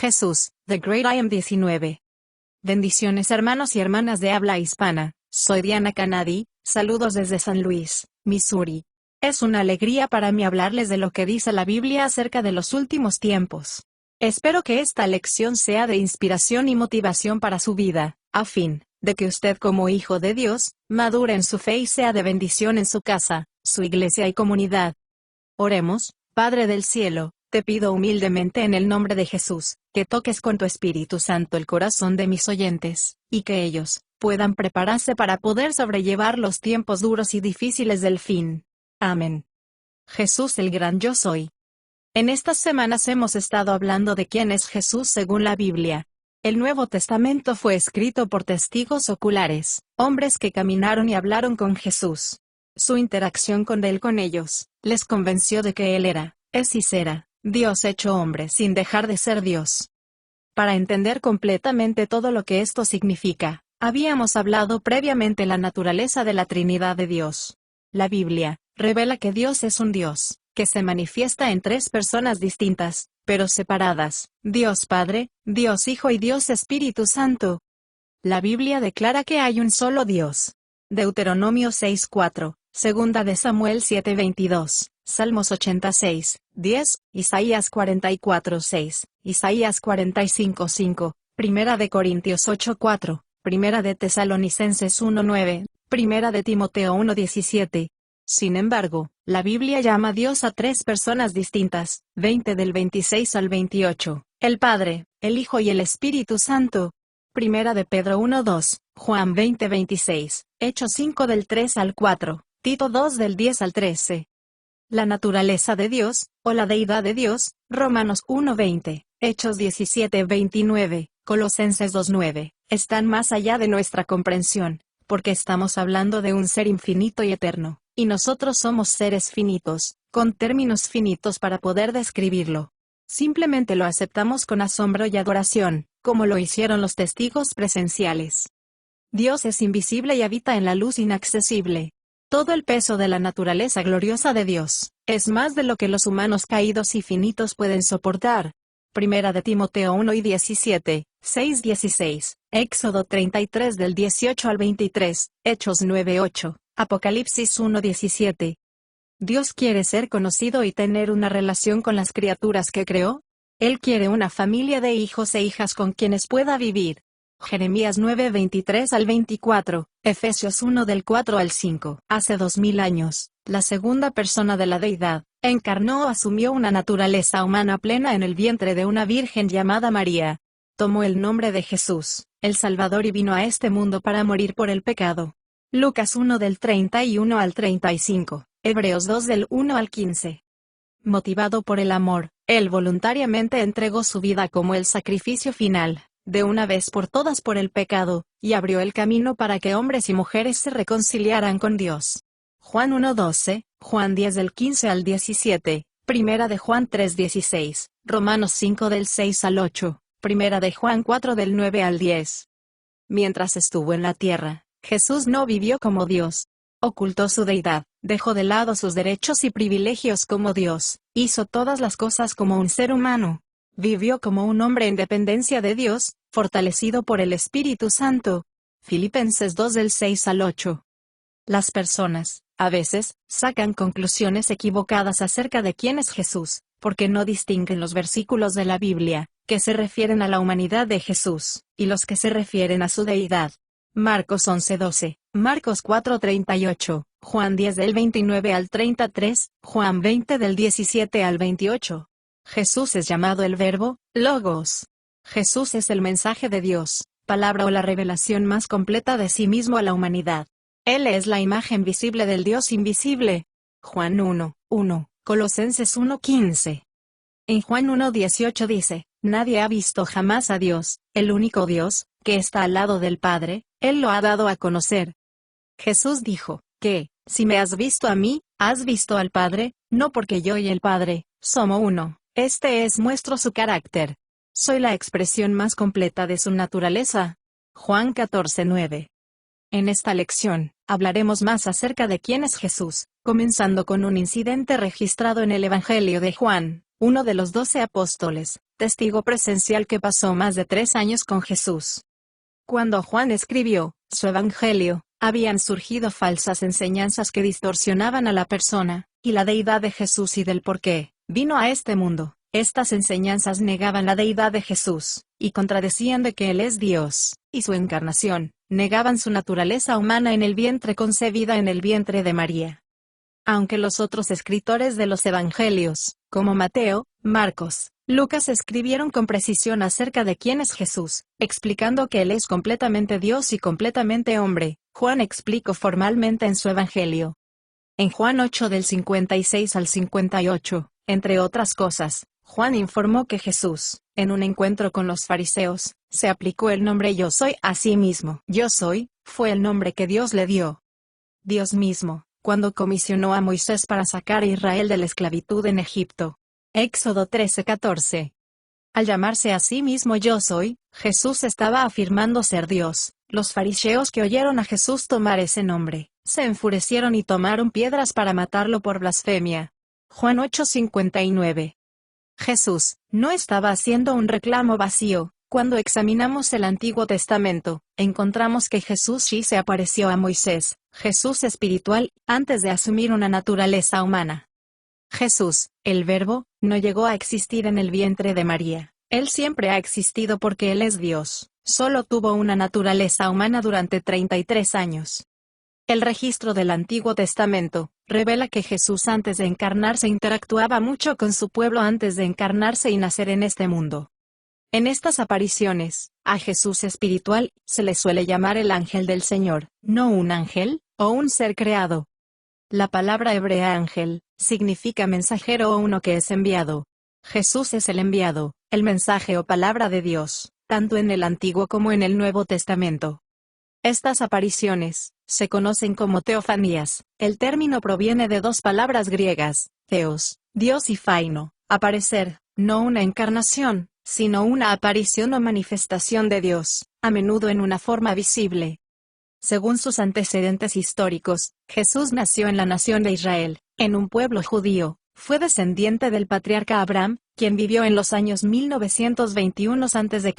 Jesús, The Great I Am 19. Bendiciones hermanos y hermanas de habla hispana, soy Diana Canadi, saludos desde San Luis, Missouri. Es una alegría para mí hablarles de lo que dice la Biblia acerca de los últimos tiempos. Espero que esta lección sea de inspiración y motivación para su vida, a fin de que usted como hijo de Dios, madure en su fe y sea de bendición en su casa, su iglesia y comunidad. Oremos. Padre del cielo, te pido humildemente en el nombre de Jesús, que toques con tu Espíritu Santo el corazón de mis oyentes, y que ellos puedan prepararse para poder sobrellevar los tiempos duros y difíciles del fin. Amén. Jesús el gran yo soy. En estas semanas hemos estado hablando de quién es Jesús según la Biblia. El Nuevo Testamento fue escrito por testigos oculares, hombres que caminaron y hablaron con Jesús. Su interacción con ellos, les convenció de que Él era, es y será, Dios hecho hombre sin dejar de ser Dios. Para entender completamente todo lo que esto significa, habíamos hablado previamente la naturaleza de la Trinidad de Dios. La Biblia revela que Dios es un Dios, que se manifiesta en tres personas distintas, pero separadas, Dios Padre, Dios Hijo y Dios Espíritu Santo. La Biblia declara que hay un solo Dios. Deuteronomio 6:4. Segunda de Samuel 7:22, Salmos 86:10, Isaías 44:6, Isaías 45:5, Primera de Corintios 8:4, Primera de Tesalonicenses 1:9, Primera de Timoteo 1:17. Sin embargo, la Biblia llama a Dios a tres personas distintas, 20 del 26 al 28, el Padre, el Hijo y el Espíritu Santo. Primera de Pedro 1:2, Juan 20:26, Hechos 5 del 3 al 4. Tito 2 del 10 al 13. La naturaleza de Dios, o la deidad de Dios, Romanos 1:20, Hechos 17:29, Colosenses 2:9, están más allá de nuestra comprensión, porque estamos hablando de un ser infinito y eterno, y nosotros somos seres finitos, con términos finitos para poder describirlo. Simplemente lo aceptamos con asombro y adoración, como lo hicieron los testigos presenciales. Dios es invisible y habita en la luz inaccesible. Todo el peso de la naturaleza gloriosa de Dios, es más de lo que los humanos caídos y finitos pueden soportar. Primera de Timoteo 1:17, 6:16, Éxodo 33 del 18 al 23, Hechos 9:8, Apocalipsis 1:17. Dios quiere ser conocido y tener una relación con las criaturas que creó. Él quiere una familia de hijos e hijas con quienes pueda vivir. Jeremías 9:23 al 24, Efesios 1 del 4 al 5. Hace 2000 años, la segunda persona de la deidad, encarnó o asumió una naturaleza humana plena en el vientre de una virgen llamada María. Tomó el nombre de Jesús, el Salvador, y vino a este mundo para morir por el pecado. Lucas 1 del 31 al 35, Hebreos 2 del 1 al 15. Motivado por el amor, Él voluntariamente entregó su vida como el sacrificio final, de una vez por todas por el pecado, y abrió el camino para que hombres y mujeres se reconciliaran con Dios. Juan 1:12, Juan 10 del 15 al 17, Primera de Juan 3:16, Romanos 5 del 6 al 8, Primera de Juan 4 del 9 al 10. Mientras estuvo en la tierra, Jesús no vivió como Dios. Ocultó su deidad, dejó de lado sus derechos y privilegios como Dios, hizo todas las cosas como un ser humano. Vivió como un hombre en dependencia de Dios, fortalecido por el Espíritu Santo. Filipenses 2 del 6 al 8. Las personas, a veces, sacan conclusiones equivocadas acerca de quién es Jesús, porque no distinguen los versículos de la Biblia, que se refieren a la humanidad de Jesús, y los que se refieren a su deidad. Marcos 11:12, Marcos 4:38, Juan 10 del 29 al 33, Juan 20 del 17 al 28. Jesús es llamado el Verbo, Logos. Jesús es el mensaje de Dios, palabra o la revelación más completa de sí mismo a la humanidad. Él es la imagen visible del Dios invisible. Juan 1:1, Colosenses 1:15. En Juan 1:18 dice, nadie ha visto jamás a Dios, el único Dios, que está al lado del Padre, Él lo ha dado a conocer. Jesús dijo, que, si me has visto a mí, has visto al Padre, no porque yo y el Padre, somos uno. Este muestro su carácter. Soy la expresión más completa de su naturaleza. Juan 14:9. En esta lección, hablaremos más acerca de quién es Jesús, comenzando con un incidente registrado en el Evangelio de Juan, uno de los 12 apóstoles, testigo presencial que pasó más de 3 años con Jesús. Cuando Juan escribió su evangelio, habían surgido falsas enseñanzas que distorsionaban a la persona y la deidad de Jesús y del por qué vino a este mundo. Estas enseñanzas negaban la deidad de Jesús, y contradecían de que Él es Dios, y su encarnación, negaban su naturaleza humana en el vientre concebida en el vientre de María. Aunque los otros escritores de los evangelios, como Mateo, Marcos, Lucas escribieron con precisión acerca de quién es Jesús, explicando que Él es completamente Dios y completamente hombre, Juan explicó formalmente en su evangelio. En Juan 8 del 56 al 58, entre otras cosas, Juan informó que Jesús, en un encuentro con los fariseos, se aplicó el nombre Yo soy a sí mismo. Yo soy, fue el nombre que Dios le dio. Dios mismo, cuando comisionó a Moisés para sacar a Israel de la esclavitud en Egipto. Éxodo 13:14. Al llamarse a sí mismo Yo soy, Jesús estaba afirmando ser Dios. Los fariseos que oyeron a Jesús tomar ese nombre, se enfurecieron y tomaron piedras para matarlo por blasfemia. Juan 8:59. Jesús no estaba haciendo un reclamo vacío. Cuando examinamos el Antiguo Testamento, encontramos que Jesús sí se apareció a Moisés, Jesús espiritual, antes de asumir una naturaleza humana. Jesús, el Verbo, no llegó a existir en el vientre de María. Él siempre ha existido porque Él es Dios, solo tuvo una naturaleza humana durante 33 años. El registro del Antiguo Testamento revela que Jesús antes de encarnarse interactuaba mucho con su pueblo antes de encarnarse y nacer en este mundo. En estas apariciones, a Jesús espiritual, se le suele llamar el ángel del Señor, no un ángel, o un ser creado. La palabra hebrea ángel, significa mensajero o uno que es enviado. Jesús es el enviado, el mensaje o palabra de Dios, tanto en el Antiguo como en el Nuevo Testamento. Estas apariciones se conocen como teofanías. El término proviene de dos palabras griegas, theos, Dios, y phaino, aparecer, no una encarnación, sino una aparición o manifestación de Dios, a menudo en una forma visible. Según sus antecedentes históricos, Jesús nació en la nación de Israel, en un pueblo judío. Fue descendiente del patriarca Abraham, quien vivió en los años 1921 a.C.,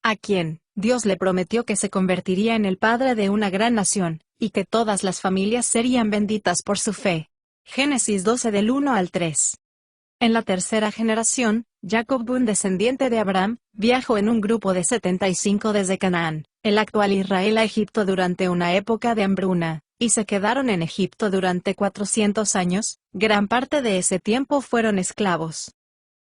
a quien Dios le prometió que se convertiría en el padre de una gran nación, y que todas las familias serían benditas por su fe. Génesis 12 del 1 al 3. En la tercera generación, Jacob, un descendiente de Abraham, viajó en un grupo de 75 desde Canaán, el actual Israel, a Egipto durante una época de hambruna, y se quedaron en Egipto durante 400 años, gran parte de ese tiempo fueron esclavos.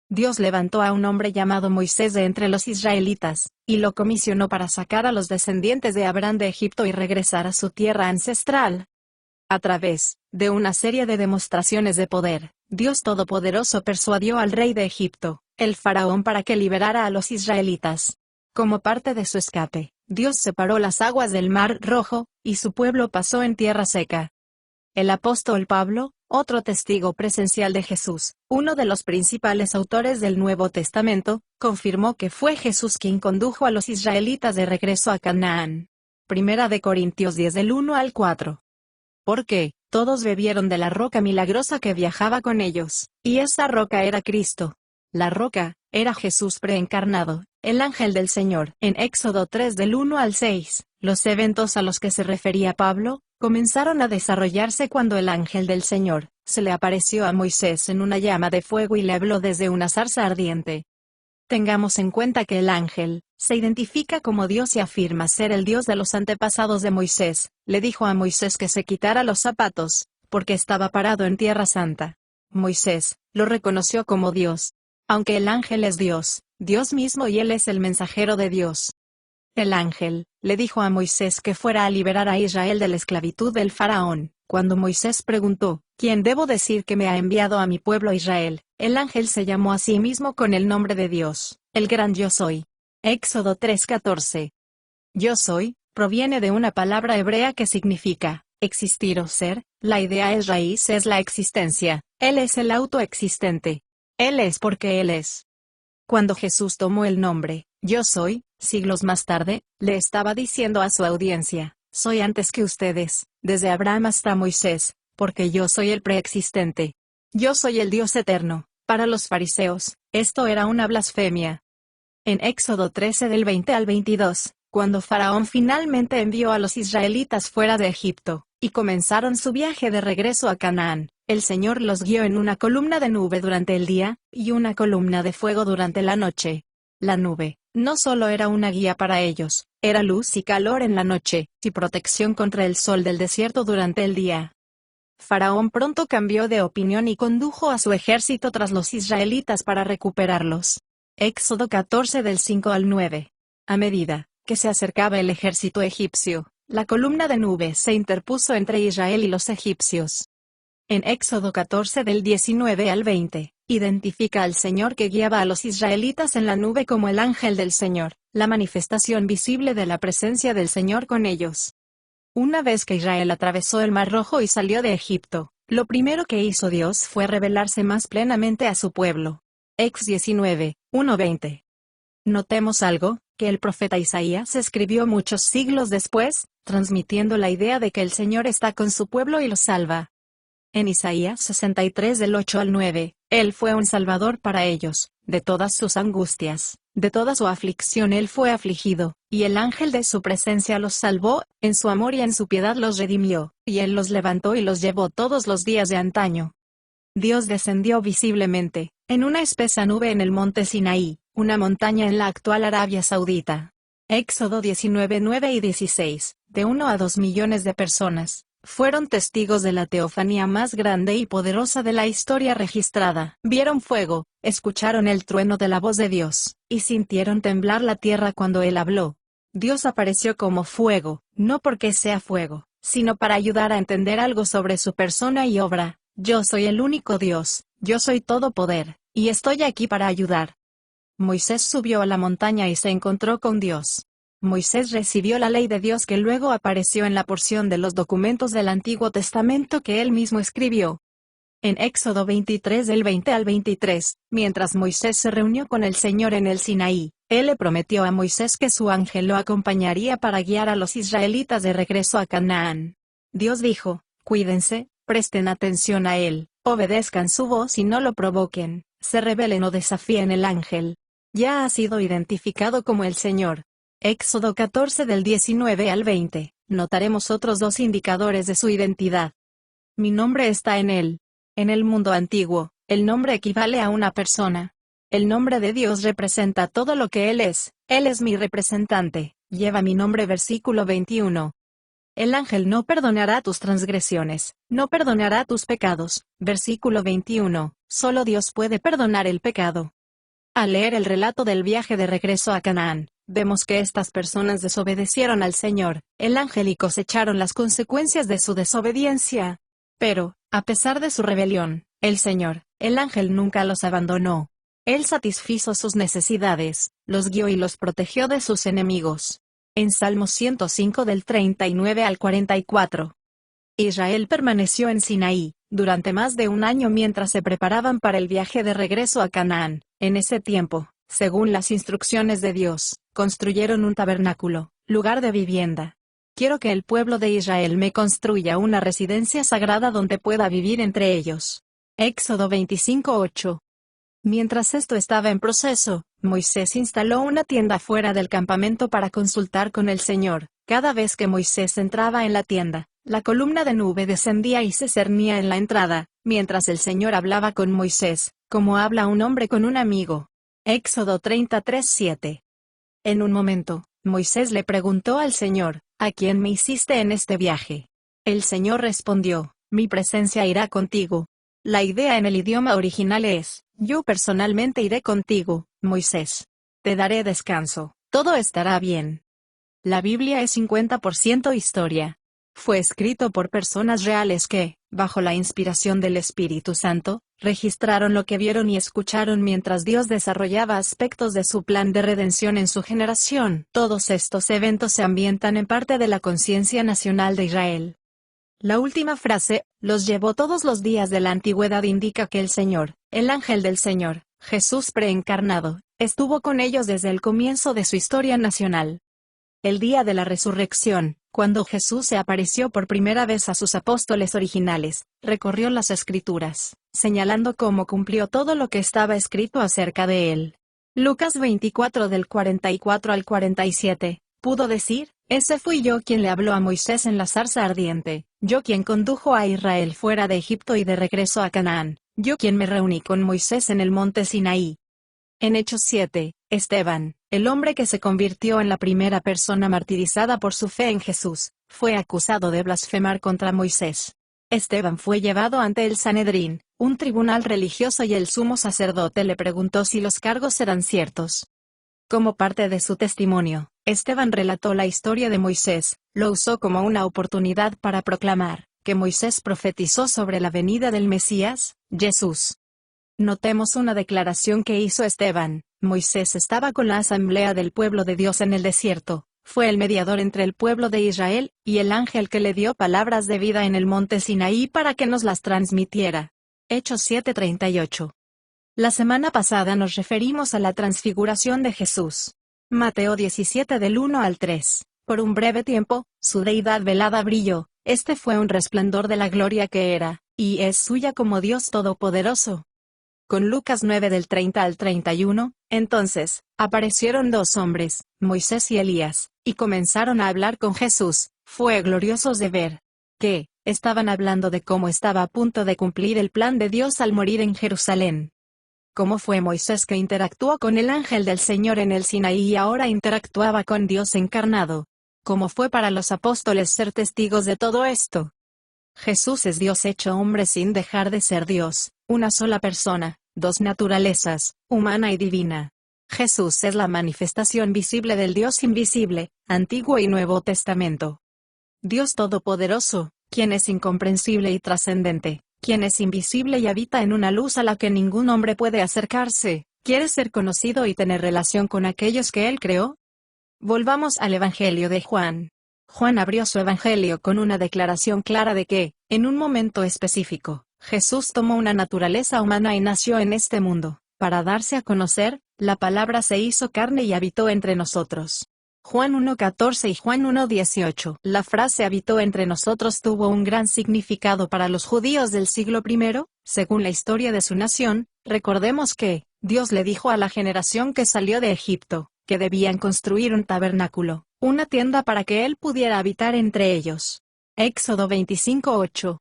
Dios levantó a un hombre llamado Moisés de entre los israelitas, y lo comisionó para sacar a los descendientes de Abraham de Egipto y regresar a su tierra ancestral. A través de una serie de demostraciones de poder, Dios Todopoderoso persuadió al rey de Egipto, el faraón, para que liberara a los israelitas. Como parte de su escape, Dios separó las aguas del Mar Rojo, y su pueblo pasó en tierra seca. El apóstol Pablo, otro testigo presencial de Jesús, uno de los principales autores del Nuevo Testamento, confirmó que fue Jesús quien condujo a los israelitas de regreso a Canaán. Primera de Corintios 10 del 1 al 4. Porque todos bebieron de la roca milagrosa que viajaba con ellos, y esa roca era Cristo. La roca era Jesús preencarnado, el ángel del Señor. En Éxodo 3 del 1 al 6, los eventos a los que se refería Pablo comenzaron a desarrollarse cuando el ángel del Señor se le apareció a Moisés en una llama de fuego y le habló desde una zarza ardiente. Tengamos en cuenta que el ángel se identifica como Dios y afirma ser el Dios de los antepasados de Moisés. Le dijo a Moisés que se quitara los zapatos, porque estaba parado en tierra santa. Moisés lo reconoció como Dios. Aunque el ángel es Dios, Dios mismo, y él es el mensajero de Dios. El ángel le dijo a Moisés que fuera a liberar a Israel de la esclavitud del faraón. Cuando Moisés preguntó, ¿quién debo decir que me ha enviado a mi pueblo Israel?, el ángel se llamó a sí mismo con el nombre de Dios, el gran Yo soy. Éxodo 3:14. Yo soy proviene de una palabra hebrea que significa existir o ser. La idea es raíz, es la existencia. Él es el autoexistente. Él es porque Él es. Cuando Jesús tomó el nombre Yo soy, siglos más tarde, le estaba diciendo a su audiencia: soy antes que ustedes, desde Abraham hasta Moisés, porque yo soy el preexistente. Yo soy el Dios eterno, Para los fariseos, esto era una blasfemia. En Éxodo 13 del 20 al 22, cuando Faraón finalmente envió a los israelitas fuera de Egipto, y comenzaron su viaje de regreso a Canaán, el Señor los guió en una columna de nube durante el día, y una columna de fuego durante la noche. La nube, no solo era una guía para ellos, era luz y calor en la noche, y protección contra el sol del desierto durante el día. Faraón pronto cambió de opinión y condujo a su ejército tras los israelitas para recuperarlos. Éxodo 14 del 5 al 9. A medida que se acercaba el ejército egipcio, la columna de nube se interpuso entre Israel y los egipcios. En Éxodo 14 del 19 al 20, identifica al Señor que guiaba a los israelitas en la nube como el ángel del Señor, la manifestación visible de la presencia del Señor con ellos. Una vez que Israel atravesó el Mar Rojo y salió de Egipto, lo primero que hizo Dios fue revelarse más plenamente a su pueblo. Ex 19, 1-20. Notemos algo, que el profeta Isaías escribió muchos siglos después, transmitiendo la idea de que el Señor está con su pueblo y lo salva. En Isaías 63 del 8 al 9, Él fue un salvador para ellos, de todas sus angustias, de toda su aflicción Él fue afligido, y el ángel de su presencia los salvó, en su amor y en su piedad los redimió, y Él los levantó y los llevó todos los días de antaño. Dios descendió visiblemente, en una espesa nube en el monte Sinaí, una montaña en la actual Arabia Saudita. Éxodo 19, 9 y 16, de 1 a 2 millones de personas fueron testigos de la teofanía más grande y poderosa de la historia registrada. Vieron fuego, escucharon el trueno de la voz de Dios, y sintieron temblar la tierra cuando Él habló. Dios apareció como fuego, no porque sea fuego, sino para ayudar a entender algo sobre su persona y obra. Yo soy el único Dios, yo soy todo poder, y estoy aquí para ayudar. Moisés subió a la montaña y se encontró con Dios. Moisés recibió la ley de Dios que luego apareció en la porción de los documentos del Antiguo Testamento que él mismo escribió. En Éxodo 23 del 20 al 23, mientras Moisés se reunió con el Señor en el Sinaí, Él le prometió a Moisés que su ángel lo acompañaría para guiar a los israelitas de regreso a Canaán. Dios dijo, cuídense, presten atención a Él, obedezcan su voz y no lo provoquen, se rebelen o desafíen el ángel. Ya ha sido identificado como el Señor. Éxodo 14 del 19 al 20, notaremos otros dos indicadores de su identidad. Mi nombre está en él. En el mundo antiguo, el nombre equivale a una persona. El nombre de Dios representa todo lo que Él es mi representante, lleva mi nombre versículo 21. El ángel no perdonará tus transgresiones, no perdonará tus pecados, versículo 21, solo Dios puede perdonar el pecado. Al leer el relato del viaje de regreso a Canaán, vemos que estas personas desobedecieron al Señor, el ángel y cosecharon las consecuencias de su desobediencia. Pero, a pesar de su rebelión, el Señor, el ángel nunca los abandonó. Él satisfizo sus necesidades, los guió y los protegió de sus enemigos. En Salmo 105 del 39 al 44. Israel permaneció en Sinaí, durante más de un año mientras se preparaban para el viaje de regreso a Canaán. En ese tiempo, según las instrucciones de Dios, construyeron un tabernáculo, lugar de vivienda. Quiero que el pueblo de Israel me construya una residencia sagrada donde pueda vivir entre ellos. Éxodo 25:8. Mientras esto estaba en proceso, Moisés instaló una tienda fuera del campamento para consultar con el Señor. Cada vez que Moisés entraba en la tienda, la columna de nube descendía y se cernía en la entrada, mientras el Señor hablaba con Moisés, como habla un hombre con un amigo. Éxodo 33:7. En un momento, Moisés le preguntó al Señor, ¿a quién me hiciste en este viaje? El Señor respondió, mi presencia irá contigo. La idea en el idioma original es, yo personalmente iré contigo, Moisés. Te daré descanso, todo estará bien. La Biblia es 50% historia. Fue escrito por personas reales que, bajo la inspiración del Espíritu Santo, registraron lo que vieron y escucharon mientras Dios desarrollaba aspectos de su plan de redención en su generación. Todos estos eventos se ambientan en parte de la conciencia nacional de Israel. La última frase, los llevó todos los días de la antigüedad indica que el Señor, el ángel del Señor, Jesús preencarnado, estuvo con ellos desde el comienzo de su historia nacional. El día de la resurrección, cuando Jesús se apareció por primera vez a sus apóstoles originales, recorrió las Escrituras, señalando cómo cumplió todo lo que estaba escrito acerca de él. Lucas 24 del 44 al 47, pudo decir: ese fui yo quien le habló a Moisés en la zarza ardiente, yo quien condujo a Israel fuera de Egipto y de regreso a Canaán, yo quien me reuní con Moisés en el monte Sinaí. En Hechos 7, Esteban, el hombre que se convirtió en la primera persona martirizada por su fe en Jesús, fue acusado de blasfemar contra Moisés. Esteban fue llevado ante el Sanedrín, un tribunal religioso, y el sumo sacerdote le preguntó si los cargos eran ciertos. Como parte de su testimonio, Esteban relató la historia de Moisés, lo usó como una oportunidad para proclamar que Moisés profetizó sobre la venida del Mesías, Jesús. Notemos una declaración que hizo Esteban: Moisés estaba con la asamblea del pueblo de Dios en el desierto, fue el mediador entre el pueblo de Israel y el ángel que le dio palabras de vida en el monte Sinaí para que nos las transmitiera. Hechos 7:38. La semana pasada nos referimos a la transfiguración de Jesús. Mateo 17 del 1 al 3. Por un breve tiempo, su deidad velada brilló, este fue un resplandor de la gloria que era, y es suya como Dios Todopoderoso. Con Lucas 9 del 30 al 31, entonces, aparecieron dos hombres, Moisés y Elías, y comenzaron a hablar con Jesús. Fue gloriosos de ver que estaban hablando de cómo estaba a punto de cumplir el plan de Dios al morir en Jerusalén. Cómo fue Moisés que interactuó con el ángel del Señor en el Sinaí y ahora interactuaba con Dios encarnado. Cómo fue para los apóstoles ser testigos de todo esto. Jesús es Dios hecho hombre sin dejar de ser Dios, una sola persona, dos naturalezas, humana y divina. Jesús es la manifestación visible del Dios invisible, Antiguo y Nuevo Testamento. Dios Todopoderoso, quien es incomprensible y trascendente, quien es invisible y habita en una luz a la que ningún hombre puede acercarse, quiere ser conocido y tener relación con aquellos que Él creó. Volvamos al Evangelio de Juan. Juan abrió su Evangelio con una declaración clara de que, en un momento específico, Jesús tomó una naturaleza humana y nació en este mundo. Para darse a conocer, la palabra se hizo carne y habitó entre nosotros. Juan 1:14 y Juan 1:18. La frase habitó entre nosotros tuvo un gran significado para los judíos del siglo I, según la historia de su nación. Recordemos que Dios le dijo a la generación que salió de Egipto, que debían construir un tabernáculo, una tienda para que Él pudiera habitar entre ellos. Éxodo 25:8.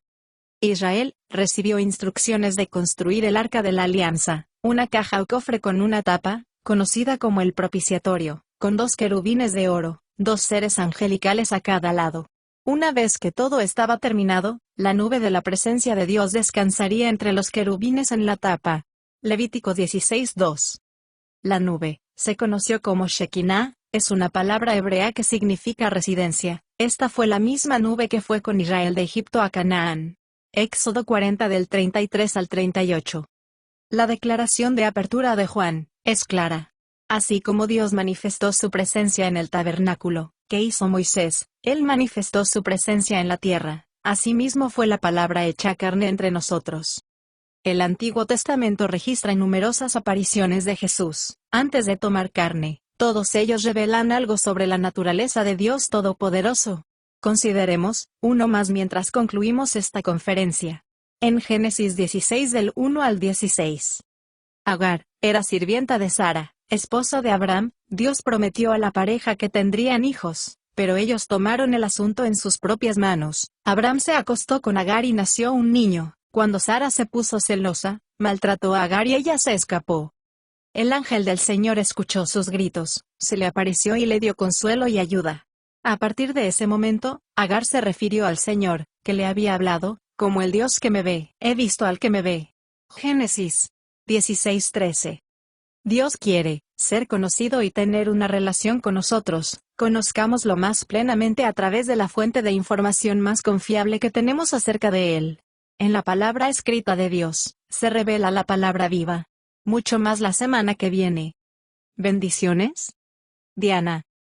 Israel recibió instrucciones de construir el Arca de la Alianza, una caja o cofre con una tapa, conocida como el propiciatorio, con dos querubines de oro, dos seres angelicales a cada lado. Una vez que todo estaba terminado, la nube de la presencia de Dios descansaría entre los querubines en la tapa. Levítico 16:2. La nube se conoció como Shekinah, es una palabra hebrea que significa residencia. Esta fue la misma nube que fue con Israel de Egipto a Canaán. Éxodo 40 del 33 al 38. La declaración de apertura de Juan es clara. Así como Dios manifestó su presencia en el tabernáculo que hizo Moisés, Él manifestó su presencia en la tierra. Asimismo fue la palabra hecha carne entre nosotros. El Antiguo Testamento registra numerosas apariciones de Jesús antes de tomar carne. Todos ellos revelan algo sobre la naturaleza de Dios Todopoderoso. Consideremos uno más mientras concluimos esta conferencia. En Génesis 16 del 1 al 16. Agar era sirvienta de Sara, esposa de Abraham. Dios prometió a la pareja que tendrían hijos, pero ellos tomaron el asunto en sus propias manos. Abraham se acostó con Agar y nació un niño. Cuando Sara se puso celosa, maltrató a Agar y ella se escapó. El ángel del Señor escuchó sus gritos, se le apareció y le dio consuelo y ayuda. A partir de ese momento, Agar se refirió al Señor, que le había hablado, como el Dios que me ve. He visto al que me ve. Génesis 16:13. Dios quiere ser conocido y tener una relación con nosotros. Conozcámoslo más plenamente a través de la fuente de información más confiable que tenemos acerca de Él. En la palabra escrita de Dios, se revela la palabra viva. Mucho más la semana que viene. Bendiciones. Diana.